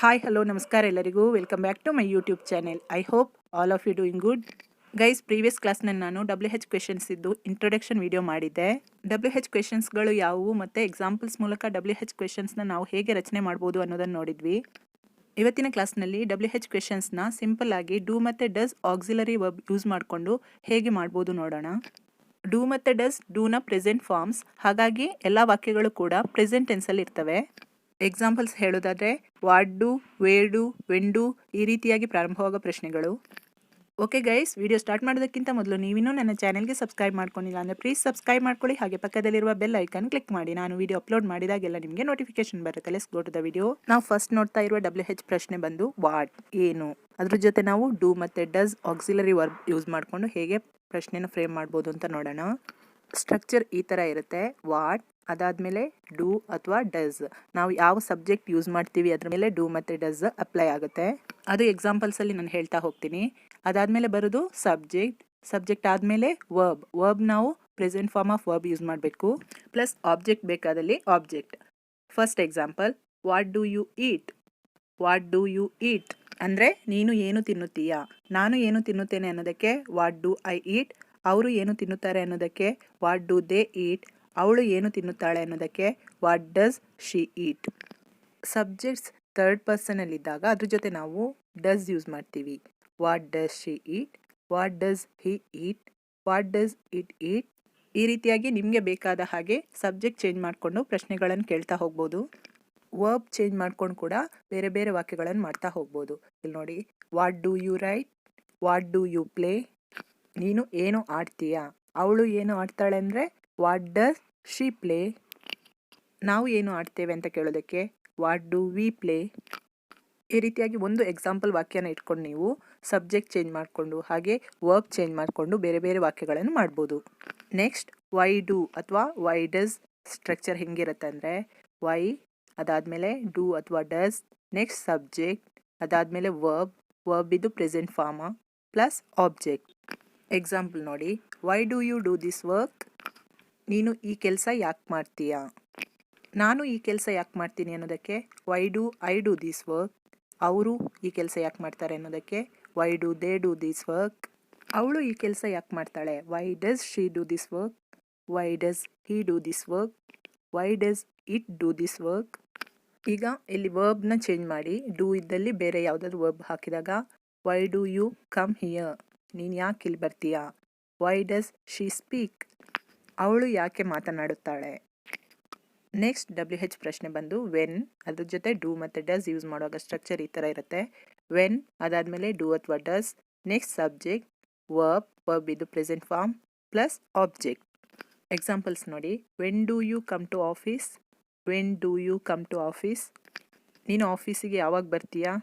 Hi hello ನಮಸ್ಕಾರ ಎಲ್ಲರಿಗೂ welcome back to my YouTube channel. I hope all of you doing good. Guys, previous ಕ್ಲಾಸ್ನಲ್ಲಿ ನಾನು WH questions ಇದ್ದು introduction video ಮಾಡಿದ್ದೆ. WH ಕ್ವೆಶನ್ಸ್ಗಳು ಯಾವುವು ಮತ್ತು ಎಕ್ಸಾಂಪಲ್ಸ್ ಮೂಲಕ WH ಕ್ವೆಶನ್ಸ್ನ ನಾವು ಹೇಗೆ ರಚನೆ ಮಾಡ್ಬೋದು ಅನ್ನೋದನ್ನು ನೋಡಿದ್ವಿ. ಇವತ್ತಿನ ಕ್ಲಾಸ್ನಲ್ಲಿ WH ಕ್ವೆಶನ್ಸ್ನ ಸಿಂಪಲ್ ಆಗಿ ಡೂ ಮತ್ತು ಡಸ್ ಆಕ್ಸಿಲರಿ ವರ್ಬ್ ಯೂಸ್ ಮಾಡಿಕೊಂಡು ಹೇಗೆ ಮಾಡ್ಬೋದು ನೋಡೋಣ. ಡೂ ಮತ್ತು ಡಸ್ ಡೂನ ಪ್ರೆಸೆಂಟ್ ಫಾರ್ಮ್ಸ್, ಹಾಗಾಗಿ ಎಲ್ಲ ವಾಕ್ಯಗಳು ಕೂಡ ಪ್ರೆಸೆಂಟ್ ಟೆನ್ಸಲ್ಲಿ ಇರ್ತವೆ. ಎಕ್ಸಾಂಪಲ್ಸ್ ಹೇಳೋದಾದರೆ what do, where do, when do ಈ ರೀತಿಯಾಗಿ ಪ್ರಾರಂಭವಾಗೋ ಪ್ರಶ್ನೆಗಳು. ಓಕೆ ಗೈಸ್, ವಿಡಿಯೋ ಸ್ಟಾರ್ಟ್ ಮಾಡೋದಕ್ಕಿಂತ ಮೊದಲು ನೀವಿನ್ನೂ ನನ್ನ ಚಾನೆಲ್ಗೆ ಸಬ್ಸ್ಕ್ರೈಬ್ ಮಾಡ್ಕೊಂಡಿಲ್ಲ ಅಂದರೆ ಪ್ಲೀಸ್ ಸಬ್ಸ್ಕ್ರೈಬ್ ಮಾಡ್ಕೊಳ್ಳಿ. ಹಾಗೆ ಪಕ್ಕದಲ್ಲಿರುವ ಬೆಲ್ ಐಕನ್ ಕ್ಲಿಕ್ ಮಾಡಿ. ನಾನು ವಿಡಿಯೋ ಅಪ್ಲೋಡ್ ಮಾಡಿದಾಗೆಲ್ಲ ನಿಮಗೆ ನೋಟಿಫಿಕೇಶನ್ ಬರುತ್ತೆ. Let's go to the video. ನಾವು ಫಸ್ಟ್ ನೋಡ್ತಾ ಇರುವ WH ಪ್ರಶ್ನೆ ಬಂದು ವಾಟ್, ಏನು. ಅದ್ರ ಜೊತೆ ನಾವು ಡೂ ಮತ್ತು ಡಸ್ ಆಕ್ಸಿಲರಿ ವರ್ಬ್ ಯೂಸ್ ಮಾಡಿಕೊಂಡು ಹೇಗೆ ಪ್ರಶ್ನೆನ ಫ್ರೇಮ್ ಮಾಡ್ಬೋದು ಅಂತ ನೋಡೋಣ. ಸ್ಟ್ರಕ್ಚರ್ ಈ ಥರ ಇರುತ್ತೆ. ವಾಟ್, ಅದಾದಮೇಲೆ ಡೂ ಅಥವಾ ಡಸ್, ನಾವು ಯಾವ ಸಬ್ಜೆಕ್ಟ್ ಯೂಸ್ ಮಾಡ್ತೀವಿ ಅದ್ರ ಮೇಲೆ ಡೂ ಮತ್ತು ಡಸ್ ಅಪ್ಲೈ ಆಗುತ್ತೆ. ಅದು ಎಕ್ಸಾಂಪಲ್ಸಲ್ಲಿ ನಾನು ಹೇಳ್ತಾ ಹೋಗ್ತೀನಿ. ಅದಾದಮೇಲೆ ಬರೋದು ಸಬ್ಜೆಕ್ಟ್ ಆದಮೇಲೆ ವರ್ಬ್ ನಾವು present form of verb use ಮಾಡಬೇಕು. ಪ್ಲಸ್ ಆಬ್ಜೆಕ್ಟ್ ಬೇಕಾದಲ್ಲಿ object. First example, what do you eat ಅಂದರೆ ನೀನು ಏನು ತಿನ್ನುತ್ತೀಯಾ. ನಾನು ಏನು ತಿನ್ನುತ್ತೇನೆ ಅನ್ನೋದಕ್ಕೆ ವಾಟ್ ಡೂ ಐ ಈಟ್. ಅವರು ಏನು ತಿನ್ನುತ್ತಾರೆ ಅನ್ನೋದಕ್ಕೆ ವಾಟ್ ಡೂ ದೇ ಈಟ್. ಅವಳು ಏನು ತಿನ್ನುತ್ತಾಳೆ ಅನ್ನೋದಕ್ಕೆ what does she eat. Subjects third ಪರ್ಸನಲ್ಲಿದ್ದಾಗ ಅದ್ರ ಜೊತೆ ನಾವು ಡಸ್ ಯೂಸ್ ಮಾಡ್ತೀವಿ. What does she eat, what does he eat, what does it eat. ಈ ರೀತಿಯಾಗಿ ನಿಮಗೆ ಬೇಕಾದ ಹಾಗೆ ಸಬ್ಜೆಕ್ಟ್ ಚೇಂಜ್ ಮಾಡಿಕೊಂಡು ಪ್ರಶ್ನೆಗಳನ್ನು ಕೇಳ್ತಾ ಹೋಗ್ಬೋದು. ವರ್ಬ್ ಚೇಂಜ್ ಮಾಡ್ಕೊಂಡು ಕೂಡ ಬೇರೆ ಬೇರೆ ವಾಕ್ಯಗಳನ್ನು ಮಾಡ್ತಾ ಹೋಗ್ಬೋದು. ಇಲ್ಲಿ ನೋಡಿ, what do you write, what do you play. ನೀನು ಏನು ಆಡ್ತೀಯಾ, ಅವಳು ಏನು ಆಡ್ತಾಳೆ ಅಂದರೆ ವಾಟ್ ಡಸ್ ಶಿ ಪ್ಲೇ. ನಾವು ಏನು ಆಡ್ತೇವೆ ಅಂತ ಕೇಳೋದಕ್ಕೆ ವಾಟ್ ಡೂ ವಿ ಪ್ಲೇ. ಈ ರೀತಿಯಾಗಿ ಒಂದು ಎಕ್ಸಾಂಪಲ್ ವಾಕ್ಯನ ಇಟ್ಕೊಂಡು ನೀವು ಸಬ್ಜೆಕ್ಟ್ ಚೇಂಜ್ ಮಾಡಿಕೊಂಡು ಹಾಗೆ ವರ್ಬ್ ಚೇಂಜ್ ಮಾಡಿಕೊಂಡು ಬೇರೆ ಬೇರೆ ವಾಕ್ಯಗಳನ್ನು ಮಾಡ್ಬೋದು. ನೆಕ್ಸ್ಟ್, ವೈ ಡೂ ಅಥವಾ ವೈ ಡಸ್ ಸ್ಟ್ರಕ್ಚರ್ ಹೆಂಗಿರುತ್ತೆ ಅಂದರೆ ವೈ, ಅದಾದಮೇಲೆ ಡೂ ಅಥವಾ ಡಸ್, ನೆಕ್ಸ್ಟ್ ಸಬ್ಜೆಕ್ಟ್, ಅದಾದಮೇಲೆ ವರ್ಬ್ ಇದು present form plus object. Example ನೋಡಿ, why do you do this work. ನೀನು ಈ ಕೆಲಸ ಯಾಕೆ ಮಾಡ್ತೀಯಾ. ನಾನು ಈ ಕೆಲಸ ಯಾಕೆ ಮಾಡ್ತೀನಿ ಅನ್ನೋದಕ್ಕೆ why do I do this work. ಅವರು ಈ ಕೆಲಸ ಯಾಕೆ ಮಾಡ್ತಾರೆ ಅನ್ನೋದಕ್ಕೆ why do they do this work. ಅವಳು ಈ ಕೆಲಸ ಯಾಕೆ ಮಾಡ್ತಾಳೆ, Y does she do this work. Why does he do this work. Why does it do this work. ಈಗ ಇಲ್ಲಿ ವರ್ಬ್ನ ಚೇಂಜ್ ಮಾಡಿ ಡೂ ಇದ್ದಲ್ಲಿ ಬೇರೆ ಯಾವುದಾದ್ರು ವರ್ಬ್ ಹಾಕಿದಾಗ why do you come here. ನೀನು ಯಾಕೆ ಇಲ್ಲಿ ಬರ್ತೀಯಾ. Why does she speak. ಅವಳು ಯಾಕೆ ಮಾತನಾಡುತ್ತಾಳೆ. ನೆಕ್ಸ್ಟ್ WH ಪ್ರಶ್ನೆ ಬಂದು ವೆನ್, ಅದ್ರ ಜೊತೆ ಡೂ ಮತ್ತು ಡಸ್ ಯೂಸ್ ಮಾಡುವಾಗ ಸ್ಟ್ರಕ್ಚರ್ ಈ ಥರ ಇರುತ್ತೆ. ವೆನ್, ಅದಾದಮೇಲೆ ಡೂ ಅಥವಾ ಡಸ್, ನೆಕ್ಸ್ಟ್ ಸಬ್ಜೆಕ್ಟ್, ವರ್ಬ್ ಇದು present form plus object. Examples ನೋಡಿ, when do you come to office. When do you come to office. ನೀನು ಆಫೀಸಿಗೆ ಯಾವಾಗ ಬರ್ತೀಯಾ.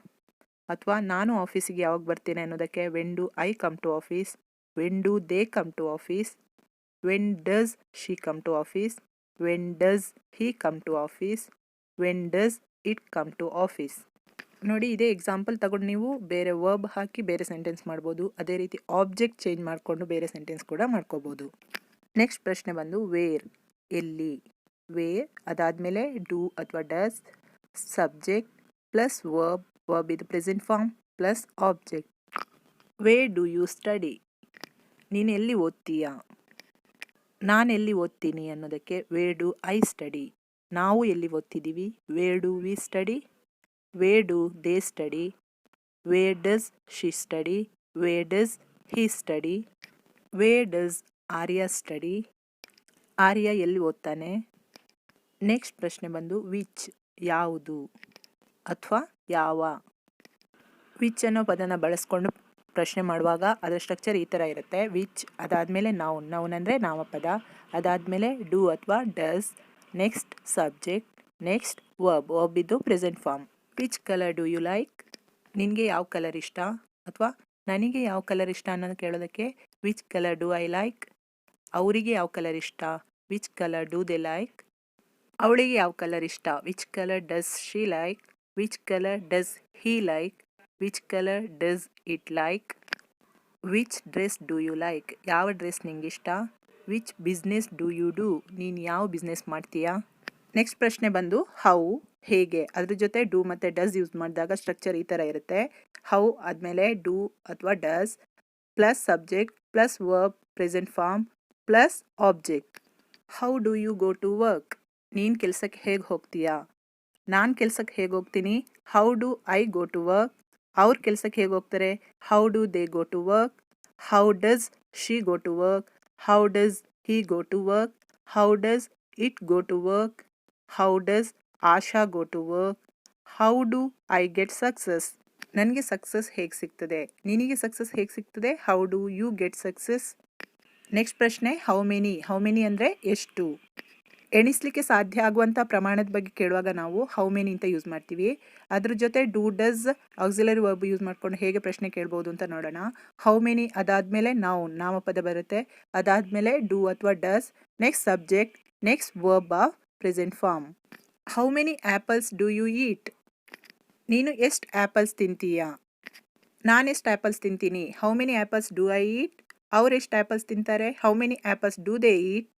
ಅಥವಾ ನಾನು ಆಫೀಸಿಗೆ ಯಾವಾಗ ಬರ್ತೀನಿ ಅನ್ನೋದಕ್ಕೆ when do I come to office. When do they come to office. When does she come to office. When does he come to office. When does it come to office. ನೋಡಿ, ಇದೇ ಎಕ್ಸಾಂಪಲ್ ತಗೊಂಡು ನೀವು ಬೇರೆ verb ಹಾಕಿ ಬೇರೆ sentence ಮಾಡ್ಬೋದು. ಅದೇ ರೀತಿ object change ಮಾಡಿಕೊಂಡು ಬೇರೆ ಸೆಂಟೆನ್ಸ್ ಕೂಡ ಮಾಡ್ಕೋಬೋದು. ನೆಕ್ಸ್ಟ್ ಪ್ರಶ್ನೆ ಬಂದು ವೇರ್, ಎಲ್ಲಿ. ವೇರ್, ಅದಾದಮೇಲೆ ಡೂ ಅಥವಾ ಡಸ್, ಸಬ್ಜೆಕ್ಟ್ ಪ್ಲಸ್ ವರ್ಬ್ ಇದು present form plus object. Where do you study. ನೀನು ಎಲ್ಲಿ ಓದ್ತೀಯಾ. ನಾನು ಎಲ್ಲಿ ಓದ್ತೀನಿ ಅನ್ನೋದಕ್ಕೆ ವೇರ್ ಡು ಐ ಸ್ಟಡಿ. ನಾವು ಎಲ್ಲಿ ಓದ್ತಿದ್ದೀವಿ, where do we study. Where do they study. Where does she study. Where does he study. Where does Arya study. Arya ಎಲ್ಲಿ ಓದ್ತಾನೆ. ನೆಕ್ಸ್ಟ್ ಪ್ರಶ್ನೆ ಬಂದು ವಿಚ್, ಯಾವುದು ಅಥವಾ ಯಾವ. ವಿಚ್ ಅನ್ನೋ ಪದನ ಬಳಸ್ಕೊಂಡು ಪ್ರಶ್ನೆ ಮಾಡುವಾಗ ಅದರ ಸ್ಟ್ರಕ್ಚರ್ ಈ ಥರ ಇರುತ್ತೆ. ವಿಚ್, ಅದಾದಮೇಲೆ ನೌನ್ ಅಂದರೆ ನಾಮಪದ, ಅದಾದಮೇಲೆ ಡೂ ಅಥವಾ does, next subject, next verb ಇದು present form. Which colour do you like. ನಿನಗೆ ಯಾವ ಕಲರ್ ಇಷ್ಟ. ಅಥವಾ ನನಗೆ ಯಾವ ಕಲರ್ ಇಷ್ಟ ಅನ್ನೋದು ಕೇಳೋದಕ್ಕೆ which colour do I like. ಅವರಿಗೆ ಯಾವ ಕಲರ್ ಇಷ್ಟ, which colour do they like. ಅವಳಿಗೆ ಯಾವ ಕಲರ್ ಇಷ್ಟ, which colour does she like. Which colour does he like. Which colour does it like. Which dress do you like. ಯಾವ dress ನಿಂಗೆ ಇಷ್ಟ. Which business do you do. ನೀನು ಯಾವ business ಮಾಡ್ತೀಯಾ. Next ಪ್ರಶ್ನೆ ಬಂದು ಹೌ, ಹೇಗೆ. ಅದ್ರ ಜೊತೆ ಡೂ ಮತ್ತು ಡಸ್ ಯೂಸ್ ಮಾಡಿದಾಗ ಸ್ಟ್ರಕ್ಚರ್ ಈ ಥರ ಇರುತ್ತೆ. ಹೌ ಆದಮೇಲೆ ಡೂ ಅಥವಾ does plus subject plus verb present form plus object. How do you go to work, ನೀನು ಕೆಲಸಕ್ಕೆ ಹೇಗೆ ಹೋಗ್ತೀಯಾ. ನಾನು ಕೆಲಸಕ್ಕೆ ಹೇಗೆ ಹೋಗ್ತೀನಿ, how do I go to work. ಅವ್ರ ಕೆಲಸಕ್ಕೆ ಹೇಗೆ ಹೋಗ್ತಾರೆ, how do they go to work. How does she go to work, how does he go to work, how does it go to work, how does Asha go to work, how do I get success, ನನಗೆ success ಹೇಗೆ ಸಿಗ್ತದೆ, ನಿನಗೆ success ಹೇಗೆ ಸಿಗ್ತದೆ, how do you get success. Next ಪ್ರಶ್ನೆ how many ಅಂದರೆ ಎಷ್ಟು. ಎಣಿಸ್ಲಿಕ್ಕೆ ಸಾಧ್ಯ ಆಗುವಂಥ ಪ್ರಮಾಣದ ಬಗ್ಗೆ ಕೇಳುವಾಗ ನಾವು ಹೌ ಮೆನಿ ಅಂತ ಯೂಸ್ ಮಾಡ್ತೀವಿ. ಅದ್ರ ಜೊತೆ do does auxiliary verb use ಮಾಡ್ಕೊಂಡು ಹೇಗೆ ಪ್ರಶ್ನೆ ಕೇಳ್ಬೋದು ಅಂತ ನೋಡೋಣ. ಹೌ ಮೆನಿ ಅದಾದಮೇಲೆ ನಾಮಪದ ಬರುತ್ತೆ, ಅದಾದಮೇಲೆ ಡೂ ಅಥವಾ does, next subject, next verb of present form. How many apples do you eat, ನೀನು ಎಷ್ಟು ಆ್ಯಪಲ್ಸ್ ತಿಂತೀಯಾ. ನಾನು ಎಷ್ಟು ಆ್ಯಪಲ್ಸ್ ತಿಂತೀನಿ, how many apples do I eat. ಅವ್ರು ಎಷ್ಟು ಆ್ಯಪಲ್ಸ್ ತಿಂತಾರೆ, how many apples do they eat.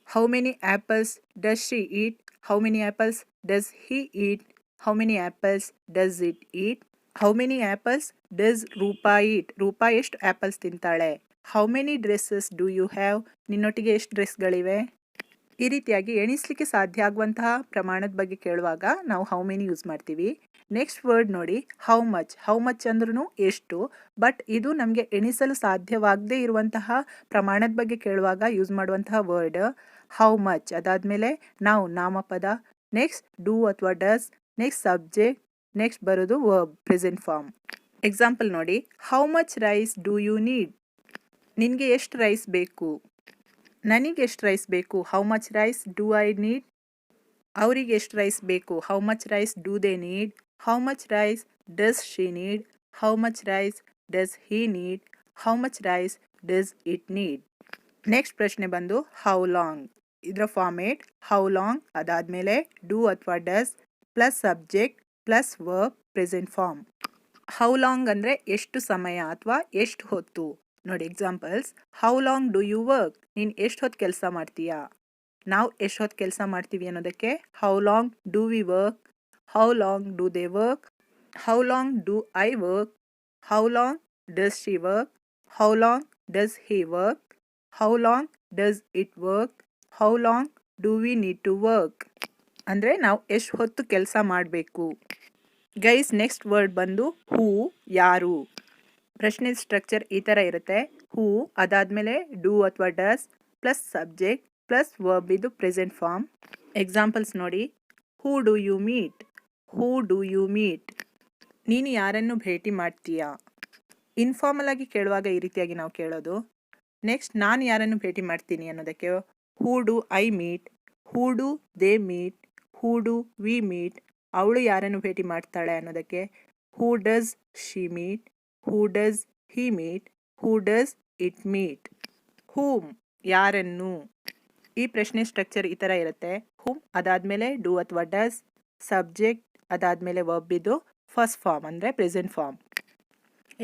How many apples does she eat, how many apples does he eat, how many apples does it eat. How many apples does Rupa eat, Rupa ಎಷ್ಟು apples ತಿಂತಾಳೆ. How many dresses do you have, ನಿನ್ನೊಟ್ಟಿಗೆ ಎಷ್ಟು ಡ್ರೆಸ್ಗಳಿವೆ. ಈ ರೀತಿಯಾಗಿ ಎಣಿಸ್ಲಿಕ್ಕೆ ಸಾಧ್ಯ ಆಗುವಂತಹ ಪ್ರಮಾಣದ ಬಗ್ಗೆ ಕೇಳುವಾಗ ನಾವು ಹೌ ಮೆನಿ ಯೂಸ್ ಮಾಡ್ತೀವಿ. ನೆಕ್ಸ್ಟ್ ವರ್ಡ್ ನೋಡಿ ಹೌ ಮಚ್ ಅಂದ್ರೂ ಎಷ್ಟು, ಬಟ್ ಇದು ನಮಗೆ ಎಣಿಸಲು ಸಾಧ್ಯವಾಗದೇ ಇರುವಂತಹ ಪ್ರಮಾಣದ ಬಗ್ಗೆ ಕೇಳುವಾಗ ಯೂಸ್ ಮಾಡುವಂತಹ ವರ್ಡ್ ಹೌ ಮಚ್. ಅದಾದಮೇಲೆ ನಾಮಪದ, ನೆಕ್ಸ್ಟ್ ಡೂ ಅಥವಾ ಡಸ್, ನೆಕ್ಸ್ಟ್ ಸಬ್ಜೆಕ್ಟ್, ನೆಕ್ಸ್ಟ್ ಬರೋದು ವರ್ಬ್ ಪ್ರೆಸೆಂಟ್ ಫಾರ್ಮ್. ಎಕ್ಸಾಂಪಲ್ ನೋಡಿ how much rice do you need, ನಿನಗೆ ಎಷ್ಟು ರೈಸ್ ಬೇಕು, ನನಗೆ ಎಷ್ಟು ರೈಸ್ ಬೇಕು, how much rice do I need. ಅವರಿಗೆ ಎಷ್ಟು ರೈಸ್ ಬೇಕು, how much rice do they need. How much rice does she need, how much rice does he need, how much rice does it need. Next ಪ್ರಶ್ನೆ ಬಂದು how long, ಇದರ format how long ಅದಾದಮೇಲೆ do ಅಥವಾ does plus subject plus verb present form. How long ಅಂದರೆ ಎಷ್ಟು ಸಮಯ ಅಥವಾ ಎಷ್ಟು ಹೊತ್ತು. ನೋಡಿ examples how long do you work, ನೀನು ಎಷ್ಟು ಹೊತ್ತು ಕೆಲಸ ಮಾಡ್ತೀಯಾ. ನಾವು ಎಷ್ಟು ಹೊತ್ತು ಕೆಲಸ ಮಾಡ್ತೀವಿ ಅನ್ನೋದಕ್ಕೆ how long do we work, how long do they work, how long do I work, how long does she work, how long does he work, how long does it work, how long do we need to work. ಅಂದರೆ ನಾವು ಎಷ್ಟು ಹೊತ್ತು ಕೆಲಸ ಮಾಡಬೇಕು. Guys next word ಬಂದು ಹೂ, ಯಾರು. ಪ್ರಶ್ನೆ structure ಈ ಥರ ಇರುತ್ತೆ. ಹೂ ಅದಾದಮೇಲೆ ಡೂ ಅಥವಾ does plus subject plus verb ಇದು ಪ್ರೆಸೆಂಟ್ ಫಾರ್ಮ್. ಎಕ್ಸಾಂಪಲ್ಸ್ ನೋಡಿ who do you meet, who do you meet, ನೀನು ಯಾರನ್ನು ಭೇಟಿ ಮಾಡ್ತೀಯಾ. ಇನ್ಫಾರ್ಮಲ್ ಆಗಿ ಕೇಳುವಾಗ ಈ ರೀತಿಯಾಗಿ ನಾವು ಕೇಳೋದು. ನೆಕ್ಸ್ಟ್ ನಾನು ಯಾರನ್ನು ಭೇಟಿ ಮಾಡ್ತೀನಿ ಅನ್ನೋದಕ್ಕೆ who do I meet, who do they meet, who do we meet. ಅವಳು ಯಾರನ್ನು ಭೇಟಿ ಮಾಡ್ತಾಳೆ ಅನ್ನೋದಕ್ಕೆ who does she meet, who does he meet, who does it meet. Whom ಯಾರನ್ನು. ಈ ಪ್ರಶ್ನೆ ಸ್ಟ್ರಕ್ಚರ್ ಈ ಥರ ಇರುತ್ತೆ. ಹೂಮ್ ಅದಾದಮೇಲೆ ಡೂ ಅಥವಾ ಡಸ್ ಸಬ್ಜೆಕ್ಟ್ ಅದಾದಮೇಲೆ ವರ್ಬ್ ಇದು ಫಸ್ಟ್ ಫಾರ್ಮ್ ಅಂದರೆ ಪ್ರೆಸೆಂಟ್ ಫಾರ್ಮ್.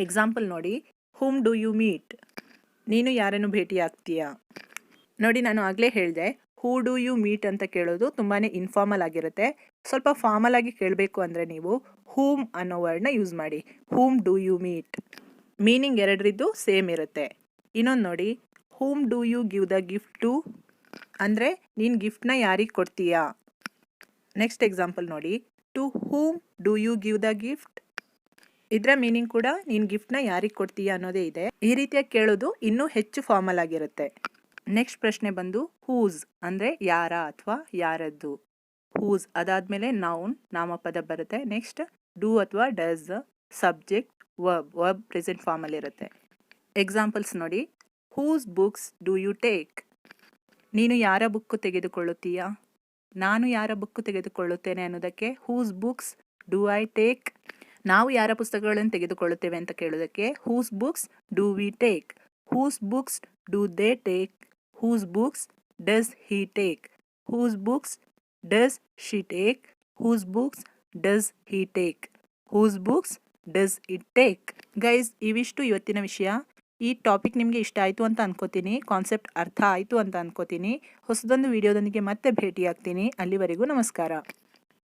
ಎಕ್ಸಾಂಪಲ್ ನೋಡಿ ಹೂಮ್ ಡು ಯು ಮೀಟ್, ನೀನು ಯಾರನ್ನು ಭೇಟಿ ಆಗ್ತೀಯಾ. ನೋಡಿ ನಾನು ಆಗಲೇ ಹೇಳಿದೆ ಹೂ ಡು ಯು ಮೀಟ್ ಅಂತ ಕೇಳೋದು ತುಂಬಾ ಇನ್ಫಾರ್ಮಲ್ ಆಗಿರುತ್ತೆ. ಸ್ವಲ್ಪ ಫಾರ್ಮಲ್ ಆಗಿ ಕೇಳಬೇಕು ಅಂದರೆ ನೀವು ಹೂಮ್ ಅನ್ನೋ ವರ್ಡ್ನ ಯೂಸ್ ಮಾಡಿ. Whom do you meet meaning ಎರಡರಿದ್ದು ಸೇಮ್ ಇರುತ್ತೆ. ಇನ್ನೊಂದು ನೋಡಿ whom do you give the gift to, ಅಂದರೆ ನೀನು ಗಿಫ್ಟ್ನ ಯಾರಿಗೆ ಕೊಡ್ತೀಯಾ. ನೆಕ್ಸ್ಟ್ ಎಕ್ಸಾಂಪಲ್ ನೋಡಿ to whom do you give the gift, ಇದರ ಮೀನಿಂಗ್ ಕೂಡ ನೀನು ಗಿಫ್ಟ್ನ ಯಾರಿಗೆ ಕೊಡ್ತೀಯಾ ಅನ್ನೋದೇ ಇದೆ. ಈ ರೀತಿಯಾಗಿ ಕೇಳೋದು ಇನ್ನೂ ಹೆಚ್ಚು ಫಾರ್ಮಲ್ ಆಗಿರುತ್ತೆ. ನೆಕ್ಸ್ಟ್ ಪ್ರಶ್ನೆ ಬಂದು ಹೂಸ್ ಅಂದರೆ ಯಾರ ಅಥವಾ ಯಾರದ್ದು. ಹೂಸ್ ಅದಾದಮೇಲೆ ನಾಮಪದ ಬರುತ್ತೆ. ನೆಕ್ಸ್ಟ್ ಡೂ ಅಥವಾ ಡಸ್ ಸಬ್ಜೆಕ್ಟ್ ವರ್ಬ್ ಪ್ರೆಸೆಂಟ್ ಫಾರ್ಮಲ್ಲಿರುತ್ತೆ. ಎಕ್ಸಾಂಪಲ್ಸ್ ನೋಡಿ whose books do you take, ನೀನು ಯಾರ ಬುಕ್ಕು ತೆಗೆದುಕೊಳ್ಳುತ್ತೀಯಾ. ನಾನು ಯಾರ ಬುಕ್ಕು ತೆಗೆದುಕೊಳ್ಳುತ್ತೇನೆ ಅನ್ನೋದಕ್ಕೆ whose books do I take. ನಾವು ಯಾರ ಪುಸ್ತಕಗಳನ್ನು ತೆಗೆದುಕೊಳ್ಳುತ್ತೇವೆ ಅಂತ ಕೇಳೋದಕ್ಕೆ whose books do we take, whose books do they take, whose books does he take, whose books does she take, whose books does he take, whose books does it take. Guys ಇವಿಷ್ಟು ಇವತ್ತಿನ ವಿಷಯ. ಈ topic ನಿಮಗೆ ಇಷ್ಟ ಆಯಿತು ಅಂತ ಅನ್ಕೋತೀನಿ, concept ಅರ್ಥ ಆಯಿತು ಅಂತ ಅನ್ಕೋತೀನಿ. ಹೊಸದೊಂದು ವಿಡಿಯೋದೊಂದಿಗೆ ಮತ್ತೆ ಭೇಟಿಯಾಗ್ತೀನಿ. ಅಲ್ಲಿವರೆಗೂ ನಮಸ್ಕಾರ.